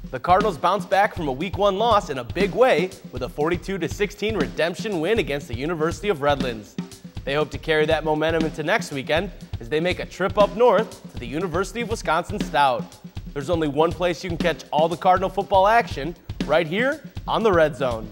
The Cardinals bounced back from a Week 1 loss in a big way with a 42-16 redemption win against the University of Redlands. They hope to carry that momentum into next weekend as they make a trip up north to the University of Wisconsin Stout. There's only one place you can catch all the Cardinal football action, right here on the Red Zone.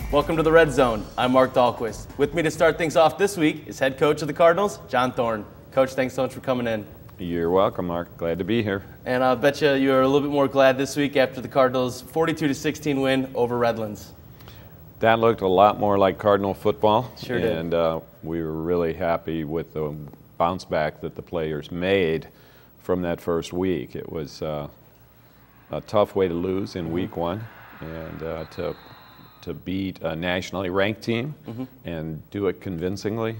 Welcome to the Red Zone. I'm Mark Dahlquist. With me to start things off this week is head coach of the Cardinals, John Thorne. Coach, thanks so much for coming in. You're welcome, Mark. Glad to be here. And I bet you're a little bit more glad this week after the Cardinals' 42-16 win over Redlands. That looked a lot more like Cardinal football. Sure did. And we were really happy with the bounce back that the players made from that first week. It was a tough way to lose in Week 1, and to beat a nationally ranked team and do it convincingly,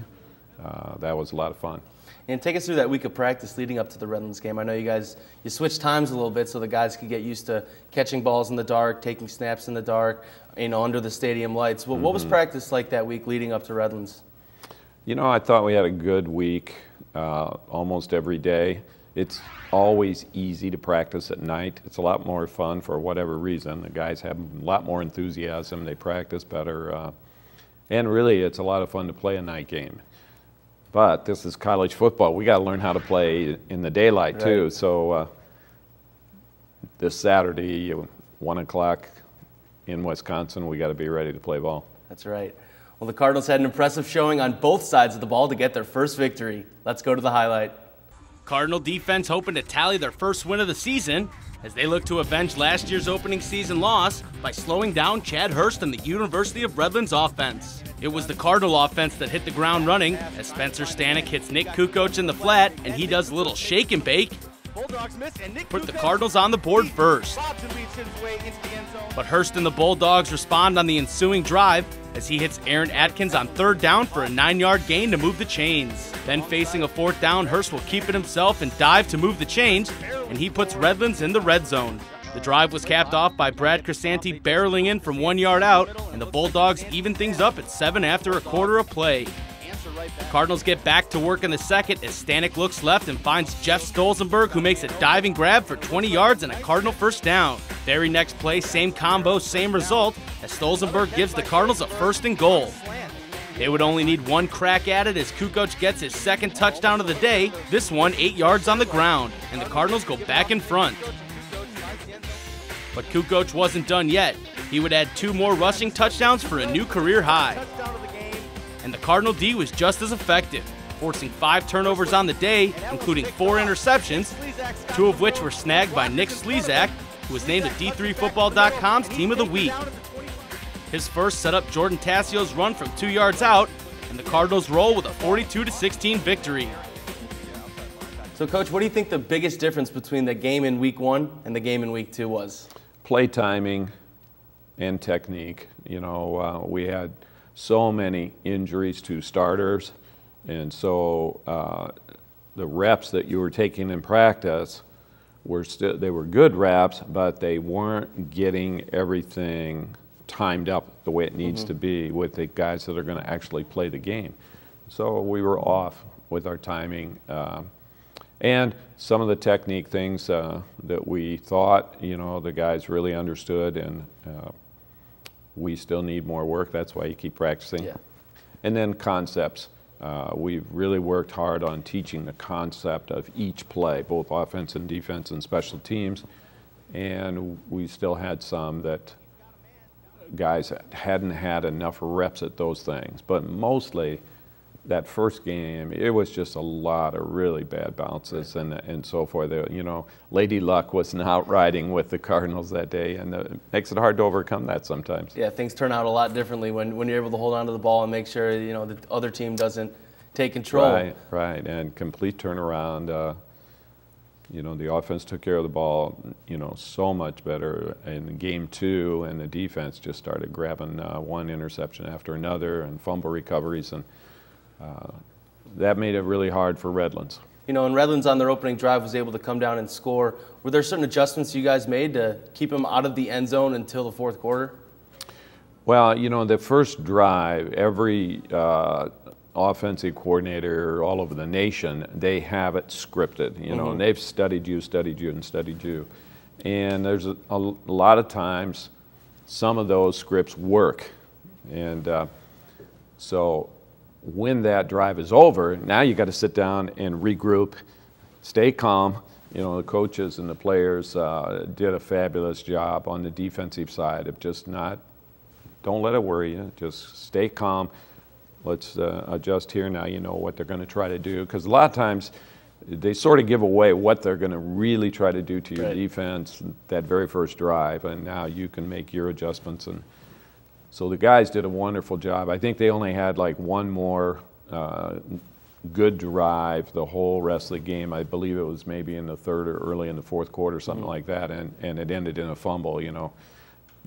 that was a lot of fun. And take us through that week of practice leading up to the Redlands game. I know you switched times a little bit so the guys could get used to catching balls in the dark, taking snaps in the dark, under the stadium lights. Well, what was practice like that week leading up to Redlands? You know, I thought we had a good week almost every day. It's always easy to practice at night. It's a lot more fun for whatever reason. The guys have a lot more enthusiasm. They practice better. And really, it's a lot of fun to play a night game. But this is college football. We got to learn how to play in the daylight, too. Right. So this Saturday, 1 o'clock in Wisconsin, we got to be ready to play ball. That's right. Well, the Cardinals had an impressive showing on both sides of the ball to get their first victory. Let's go to the highlight. Cardinal defense hoping to tally their first win of the season as they look to avenge last year's opening season loss by slowing down Chad Hurst and the University of Redlands offense. It was the Cardinal offense that hit the ground running as Spencer Stanek hits Nick Kukoc in the flat and he does a little shake and bake. Put the Cardinals on the board first. But Hurst and the Bulldogs respond on the ensuing drive as he hits Aaron Atkins on 3rd down for a 9-yard gain to move the chains. Then facing a 4th down, Hurst will keep it himself and dive to move the chains, and he puts Redlands in the red zone. The drive was capped off by Brad Crisanti barreling in from 1 yard out, and the Bulldogs even things up at 7 after a quarter of play. The Cardinals get back to work in the second as Stanek looks left and finds Jeff Stolzenberg, who makes a diving grab for 20 yards and a Cardinal first down. Very next play, same combo, same result, as Stolzenberg gives the Cardinals a 1st and goal. They would only need one crack at it as Kukoc gets his 2nd touchdown of the day, this one 8 yards on the ground, and the Cardinals go back in front. But Kukoc wasn't done yet. He would add 2 more rushing touchdowns for a new career high. And the Cardinal D was just as effective, forcing 5 turnovers on the day, including 4 interceptions, 2 of which were snagged by Nick Slezak, who was named a D3Football.com's Team of the Week. His first set up Jordan Tassio's run from 2 yards out, and the Cardinals roll with a 42-16 victory. So, Coach, what do you think the biggest difference between the game in Week 1 and the game in Week 2 was? Play timing and technique. You know, we had so many injuries to starters, and so the reps that you were taking in practice they were good reps, but they weren't getting everything timed up the way it needs to be with the guys that are going to actually play the game. So we were off with our timing and some of the technique things that we thought the guys really understood, and we still need more work. That's why you keep practicing. Yeah. And then concepts. We've really worked hard on teaching the concept of each play, both offense and defense and special teams. And we still had some that guys hadn't had enough reps at those things. But mostly, that first game, it was just a lot of really bad bounces and so forth. Lady Luck was not riding with the Cardinals that day, and it makes it hard to overcome that sometimes. Yeah, things turn out a lot differently when you're able to hold on to the ball and make sure the other team doesn't take control. Right, and complete turnaround. You know, the offense took care of the ball, you know, so much better in game 2, and the defense just started grabbing one interception after another and fumble recoveries, and that made it really hard for Redlands. You know, and Redlands on their opening drive was able to come down and score. Were there certain adjustments you guys made to keep them out of the end zone until the fourth quarter? Well, you know, the first drive, every offensive coordinator all over the nation, they have it scripted, you know, and they've studied you, and studied you. And there's a lot of times some of those scripts work. And so when that drive is over, now you got to sit down and regroup, stay calm. You know, the coaches and the players did a fabulous job on the defensive side of just don't let it worry you, just stay calm. Let's adjust here now, you know what they're going to try to do. Because a lot of times they sort of give away what they're going to really try to do to your defense that very first drive, and now you can make your adjustments. And so the guys did a wonderful job. I think they only had like one more good drive the whole rest of the game. I believe it was maybe in the third or early in the fourth quarter, something like that, and it ended in a fumble, you know.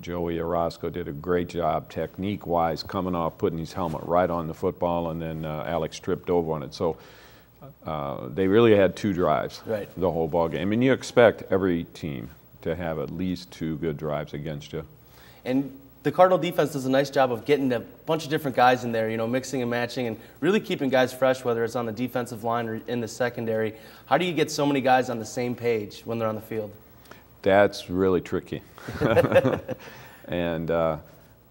Joey Orozco did a great job technique-wise, coming off, putting his helmet right on the football, and then Alex tripped over on it. So they really had 2 drives the whole ball game. And you expect every team to have at least 2 good drives against you. And the Cardinal defense does a nice job of getting a bunch of different guys in there, you know, mixing and matching and really keeping guys fresh, whether it's on the defensive line or in the secondary. How do you get so many guys on the same page when they're on the field? That's really tricky. And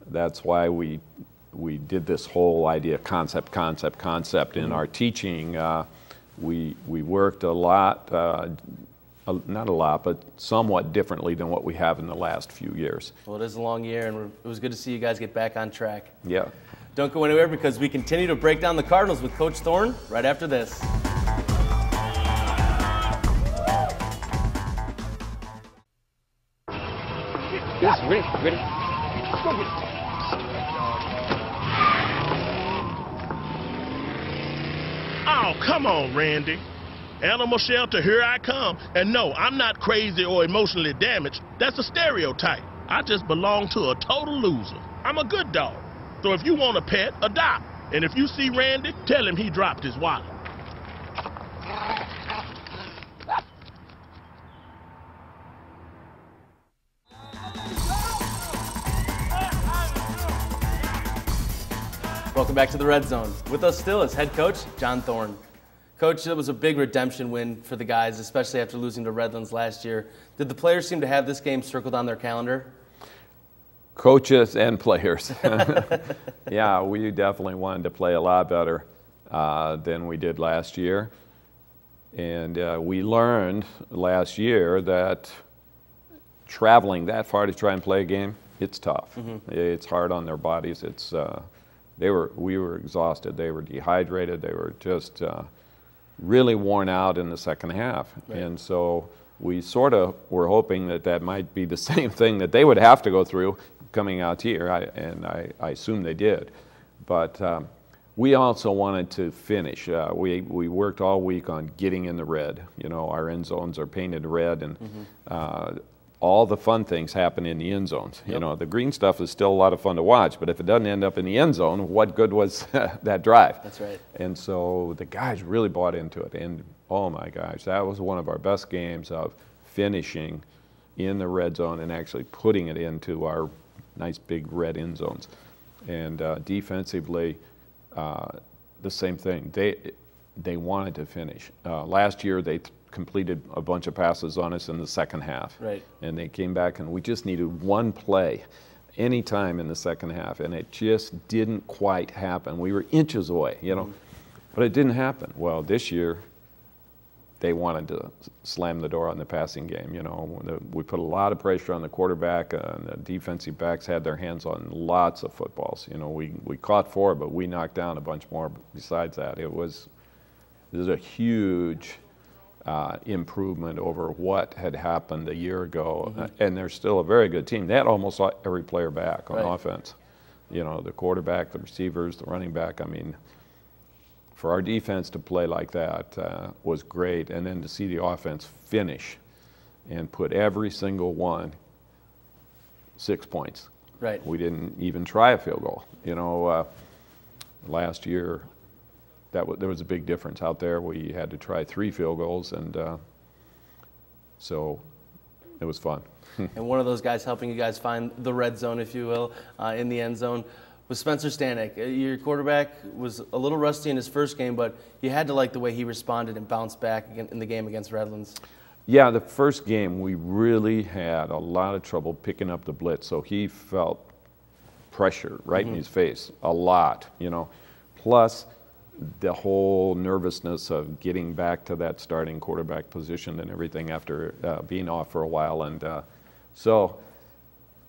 that's why we did this whole idea concept in our teaching. We worked a lot, not a lot, but somewhat differently than what we have in the last few years. Well, it is a long year, and it was good to see you guys get back on track. Yeah. Don't go anywhere, because we continue to break down the Cardinals with Coach Thorne right after this. Yes, ready. Let's go get it. Oh, come on, Randy. Animal shelter, here I come. And no, I'm not crazy or emotionally damaged. That's a stereotype. I just belong to a total loser. I'm a good dog. So if you want a pet, adopt. And if you see Randy, tell him he dropped his wallet. Welcome back to the Red Zone. With us still is head coach John Thorne. Coach, it was a big redemption win for the guys, especially after losing to Redlands last year. Did the players seem to have this game circled on their calendar? Coaches and players. Yeah, we definitely wanted to play a lot better than we did last year. And we learned last year that traveling that far to try and play a game, it's tough. It's hard on their bodies. It's we were exhausted. They were dehydrated. They were just really worn out in the second half. And so we sort of were hoping that that might be the same thing that they would have to go through coming out here, and I assume they did. But we also wanted to finish. We worked all week on getting in the red. You know, our end zones are painted red, and all the fun things happen in the end zones. You know, the green stuff is still a lot of fun to watch, but if it doesn't end up in the end zone, what good was that drive? That's right. And so the guys really bought into it, and oh my gosh, that was one of our best games of finishing in the red zone and actually putting it into our nice big red end zones. And defensively, the same thing. They wanted to finish. Last year they completed a bunch of passes on us in the second half. And they came back, and we just needed one play any time in the second half, and it just didn't quite happen. We were inches away, you know, but it didn't happen. Well, this year they wanted to slam the door on the passing game. You know, we put a lot of pressure on the quarterback, and the defensive backs had their hands on lots of footballs. You know, we caught 4, but we knocked down a bunch more besides that. It was a huge improvement over what had happened a year ago. And they're still a very good team. They had almost every player back on offense. You know, the quarterback, the receivers, the running back. I mean, for our defense to play like that was great, and then to see the offense finish and put every single one 6 points. Right. We didn't even try a field goal. You know, last year there was a big difference out there. We had to try 3 field goals, and so it was fun. And one of those guys helping you guys find the red zone, if you will, in the end zone was Spencer Stanek. Your quarterback was a little rusty in his first game, but you had to like the way he responded and bounced back in the game against Redlands. Yeah, the first game we really had a lot of trouble picking up the blitz, so he felt pressure right in his face a lot, you know. Plus the whole nervousness of getting back to that starting quarterback position and everything after being off for a while, and so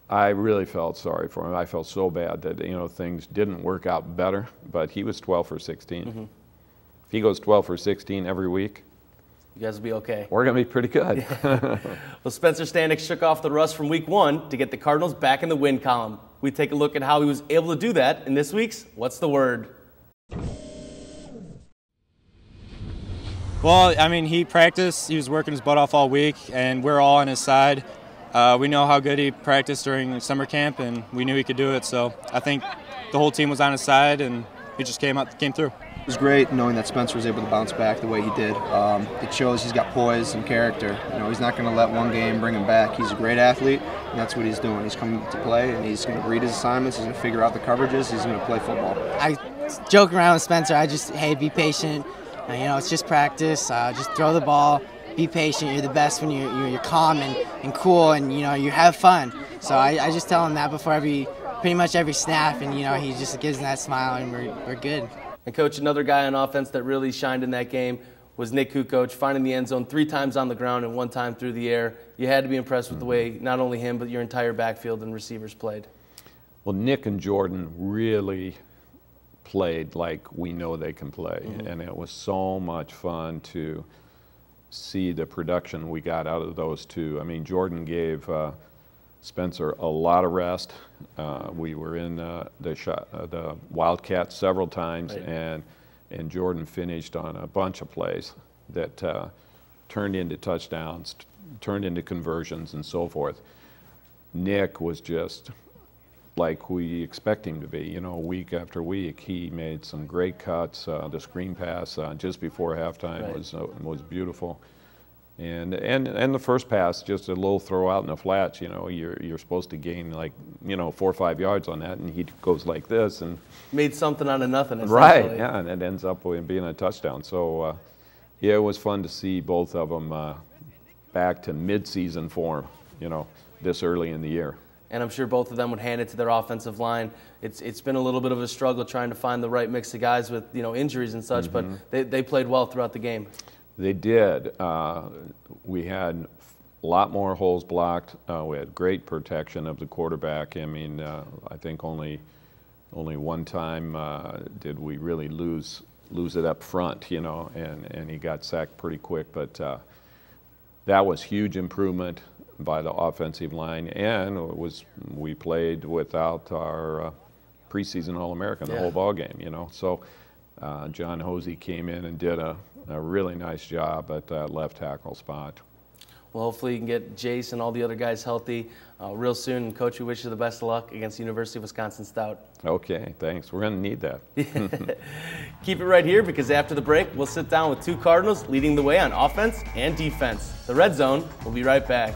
I really felt sorry for him. I felt so bad that, you know, things didn't work out better, but he was 12 for 16. If he goes 12 for 16 every week, you guys will be okay. we're going to be pretty good. Well, Spencer Stanek shook off the rust from week 1 to get the Cardinals back in the win column. We take a look at how he was able to do that in this week's What's the Word? Well, I mean, he practiced. He was working his butt off all week, and we're all on his side. We know how good he practiced during summer camp, and we knew he could do it. So I think the whole team was on his side, and he just came through. It was great knowing that Spencer was able to bounce back the way he did. It shows he's got poise and character. You know, he's not going to let one game bring him back. He's a great athlete, and that's what he's doing. He's coming to play, and he's going to read his assignments. He's going to figure out the coverages. He's going to play football. I joke around with Spencer. I just, hey, be patient. You know, it's just practice. Just throw the ball. Be patient. You're the best when you're calm and cool, and, you know, you have fun. So I just tell him that before pretty much every snap, and, you know, he just gives him that smile, and we're good. And, Coach, another guy on offense that really shined in that game was Nick Kukoc, finding the end zone 3 times on the ground and 1 time through the air. You had to be impressed with the way not only him but your entire backfield and receivers played. Well, Nick and Jordan really played like we know they can play, and it was so much fun to see the production we got out of those two. I mean, Jordan gave Spencer a lot of rest. We were in the Wildcats several times, and Jordan finished on a bunch of plays that turned into touchdowns, turned into conversions, and so forth. Nick was just like we expect him to be. You know, week after week, he made some great cuts. The screen pass just before halftime was beautiful. And the first pass, just a little throw out in the flats. You know, you're supposed to gain, like, you know, 4 or 5 yards on that, and he goes like this and made something out of nothing. Right, yeah, and it ends up being a touchdown. So yeah, it was fun to see both of them back to mid-season form, you know, this early in the year. And I'm sure both of them would hand it to their offensive line. It's been a little bit of a struggle trying to find the right mix of guys with, you know, injuries and such, but they played well throughout the game. They did. We had a lot more holes blocked. We had great protection of the quarterback. I mean, I think only one time did we really lose it up front, you know, and he got sacked pretty quick. But that was huge improvement by the offensive line, and we played without our preseason All-American the whole ball game, you know. So John Hosey came in and did a really nice job at that left tackle spot. Well, hopefully you can get Jace and all the other guys healthy real soon. And Coach, we wish you the best of luck against the University of Wisconsin Stout. Okay, thanks. We're going to need that. Keep it right here, because after the break, we'll sit down with 2 Cardinals leading the way on offense and defense. The Red Zone will be right back.